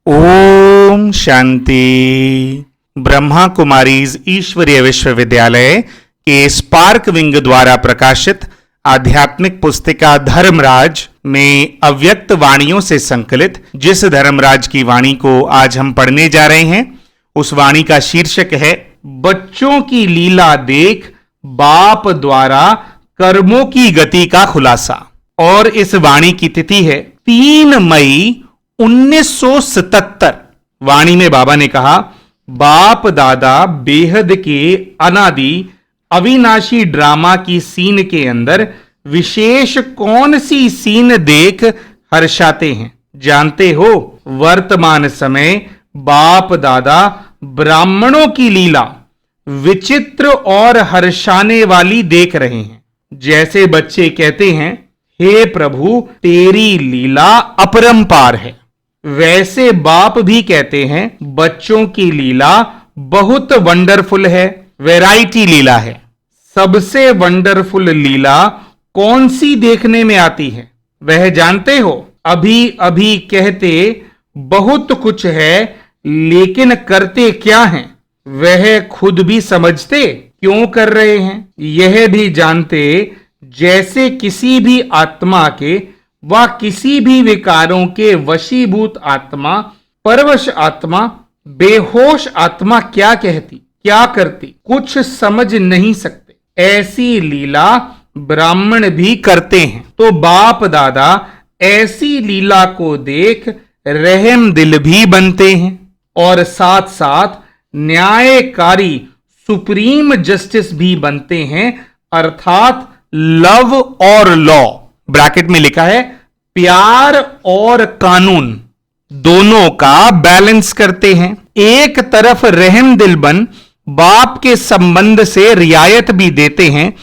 ओम शांति। ब्रह्मा कुमारीज ईश्वरीय विश्वविद्यालय के स्पार्क विंग द्वारा प्रकाशित आध्यात्मिक पुस्तिका धर्मराज में अव्यक्त वाणियों से संकलित जिस धर्मराज की वाणी को आज हम पढ़ने जा रहे हैं, उस वाणी का शीर्षक है बच्चों की लीला देख बाप द्वारा कर्मों की गति का खुलासा। और इस वाणी की तिथि है 3 मई 1977। वाणी में बाबा ने कहा, बाप दादा बेहद के अनादि अविनाशी ड्रामा की सीन के अंदर विशेष कौन सी सीन देख हर्षाते हैं? जानते हो, वर्तमान समय बाप दादा ब्राह्मणों की लीला विचित्र और हर्षाने वाली देख रहे हैं। जैसे बच्चे कहते हैं, हे प्रभु तेरी लीला अपरंपार है, वैसे बाप भी कहते हैं बच्चों की लीला बहुत वंडरफुल है, वैरायटी लीला है। सबसे वंडरफुल लीला कौन सी देखने में आती है वह जानते हो? अभी अभी कहते बहुत कुछ है, लेकिन करते क्या हैं वह खुद भी समझते क्यों कर रहे हैं यह भी जानते। जैसे किसी भी आत्मा के व किसी भी विकारों के वशीभूत आत्मा, परवश आत्मा, बेहोश आत्मा क्या कहती क्या करती कुछ समझ नहीं सकते। ऐसी लीला ब्राह्मण भी करते हैं। तो बाप दादा ऐसी लीला को देख रहम दिल भी बनते हैं और साथ साथ न्यायकारी सुप्रीम जस्टिस भी बनते हैं, अर्थात लव और लॉ, ब्रैकेट में लिखा है प्यार और कानून, दोनों का बैलेंस करते हैं। एक तरफ रहम दिल बन बाप के संबंध से रियायत भी देते हैं,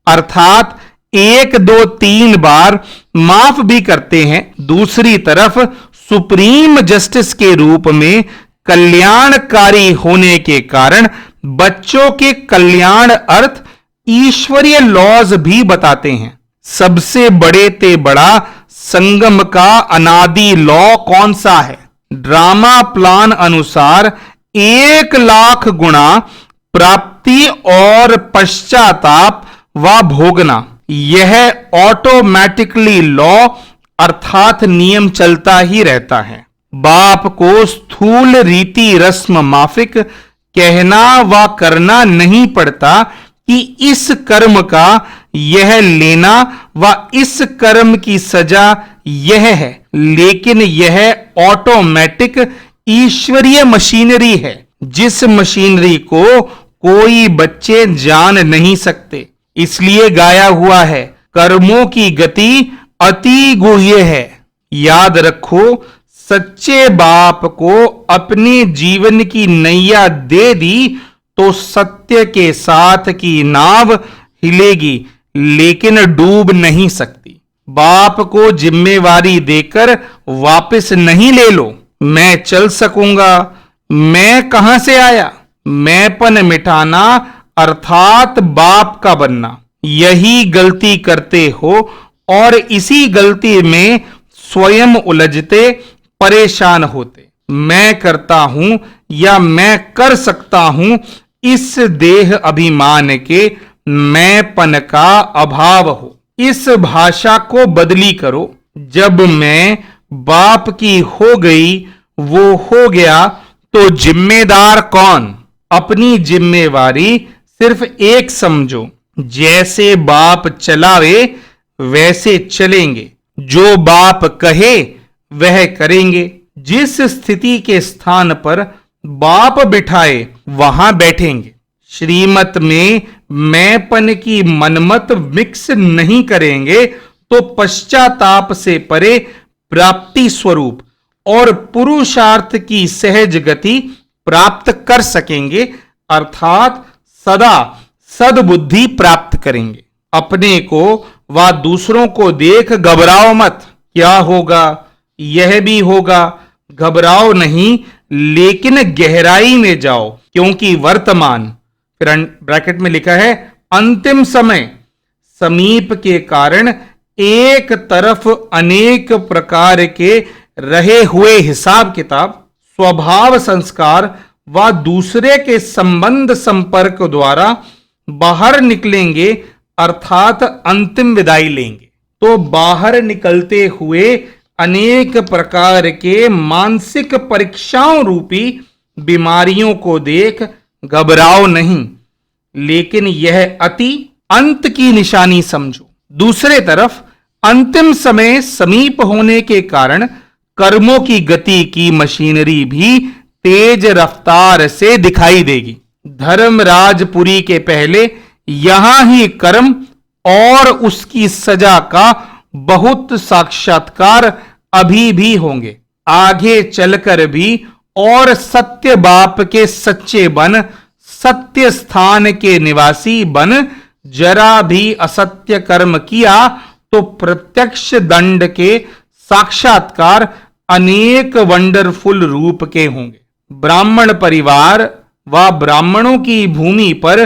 अर्थात 1 2 3 बार माफ भी करते हैं। दूसरी तरफ सुप्रीम जस्टिस के रूप में कल्याणकारी होने के कारण बच्चों के कल्याण अर्थ ईश्वरीय लॉज भी बताते हैं। सबसे बड़े ते बड़ा संगम का अनादि लॉ कौन सा है? ड्रामा प्लान अनुसार 1 लाख गुणा प्राप्ति और पश्चाताप व भोगना, यह ऑटोमेटिकली लॉ अर्थात नियम चलता ही रहता है। बाप को स्थूल रीति रस्म माफिक कहना व करना नहीं पड़ता कि इस कर्म का यह लेना व इस कर्म की सजा यह है, लेकिन यह ऑटोमेटिक ईश्वरीय मशीनरी है, जिस मशीनरी को कोई बच्चे जान नहीं सकते। इसलिए गाया हुआ है, कर्मों की गति अति गुह्य है। याद रखो, सच्चे बाप को अपने जीवन की नैया दे दी तो सत्य के साथ की नाव हिलेगी, लेकिन डूब नहीं सकती। बाप को जिम्मेवारी देकर वापस नहीं ले लो, मैं चल सकूंगा, मैं कहां से आया, मैंपन मिटाना अर्थात बाप का बनना, यही गलती करते हो और इसी गलती में स्वयं उलझते परेशान होते। मैं करता हूं या मैं कर सकता हूं, इस देह अभिमान के मैंपन का अभाव हो। इस भाषा को बदली करो। जब मैं बाप की हो गई, वो हो गया, तो जिम्मेदार कौन? अपनी जिम्मेवारी सिर्फ एक समझो, जैसे बाप चलावे वैसे चलेंगे, जो बाप कहे वह करेंगे। जिस स्थिति के स्थान पर बाप बिठाए वहां बैठेंगे। श्रीमत में मैंपन की मनमत मिक्स नहीं करेंगे तो पश्चाताप से परे प्राप्ति स्वरूप और पुरुषार्थ की सहज गति प्राप्त कर सकेंगे, अर्थात सदा सद्बुद्धि प्राप्त करेंगे। अपने को व दूसरों को देख घबराओ मत, क्या होगा यह भी होगा, घबराओ नहीं, लेकिन गहराई में जाओ, क्योंकि वर्तमान, फिर ब्रैकेट में लिखा है अंतिम समय समीप के कारण एक तरफ अनेक प्रकार के रहे हुए हिसाब किताब स्वभाव संस्कार व दूसरे के संबंध संपर्क द्वारा बाहर निकलेंगे अर्थात अंतिम विदाई लेंगे, तो बाहर निकलते हुए अनेक प्रकार के मानसिक परीक्षाओं रूपी बीमारियों को देख घबराओ नहीं, लेकिन यह अति अंत की निशानी समझो। दूसरे तरफ अंतिम समय समीप होने के कारण कर्मों की गति की मशीनरी भी तेज रफ्तार से दिखाई देगी। धर्मराजपुरी के पहले यहां ही कर्म और उसकी सजा का बहुत साक्षात्कार अभी भी होंगे। आगे चलकर भी और सत्य बाप के सच्चे बन, सत्य स्थान के निवासी बन, जरा भी असत्य कर्म किया तो प्रत्यक्ष दंड के साक्षात्कार अनेक वंडरफुल रूप के होंगे। ब्राह्मण परिवार व ब्राह्मणों की भूमि पर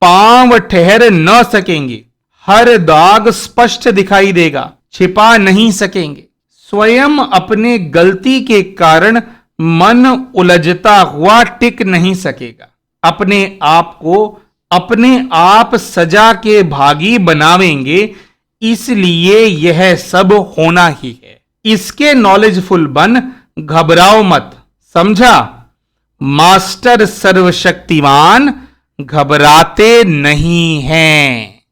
पांव ठहर न सकेंगे। हर दाग स्पष्ट दिखाई देगा, छिपा नहीं सकेंगे। स्वयं अपने गलती के कारण मन उलझता हुआ टिक नहीं सकेगा। अपने आप को अपने आप सजा के भागी बनावेंगे, इसलिए यह सब होना ही है। इसके नॉलेजफुल बन, घबराओ मत, समझा? मास्टर सर्वशक्तिमान घबराते नहीं हैं।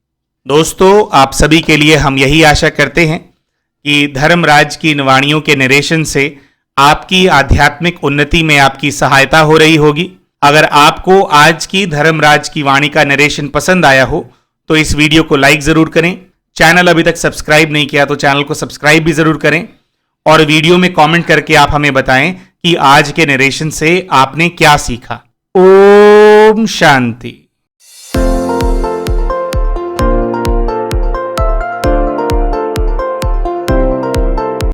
दोस्तों, आप सभी के लिए हम यही आशा करते हैं कि धर्मराज की वाणियों के नरेशन से आपकी आध्यात्मिक उन्नति में आपकी सहायता हो रही होगी। अगर आपको आज की धर्मराज की वाणी का नरेशन पसंद आया हो तो इस वीडियो को लाइक जरूर करें। चैनल अभी तक सब्सक्राइब नहीं किया तो चैनल को सब्सक्राइब भी जरूर करें और वीडियो में कमेंट करके आप हमें बताएं कि आज के नरेशन से आपने क्या सीखा। ओम शांति।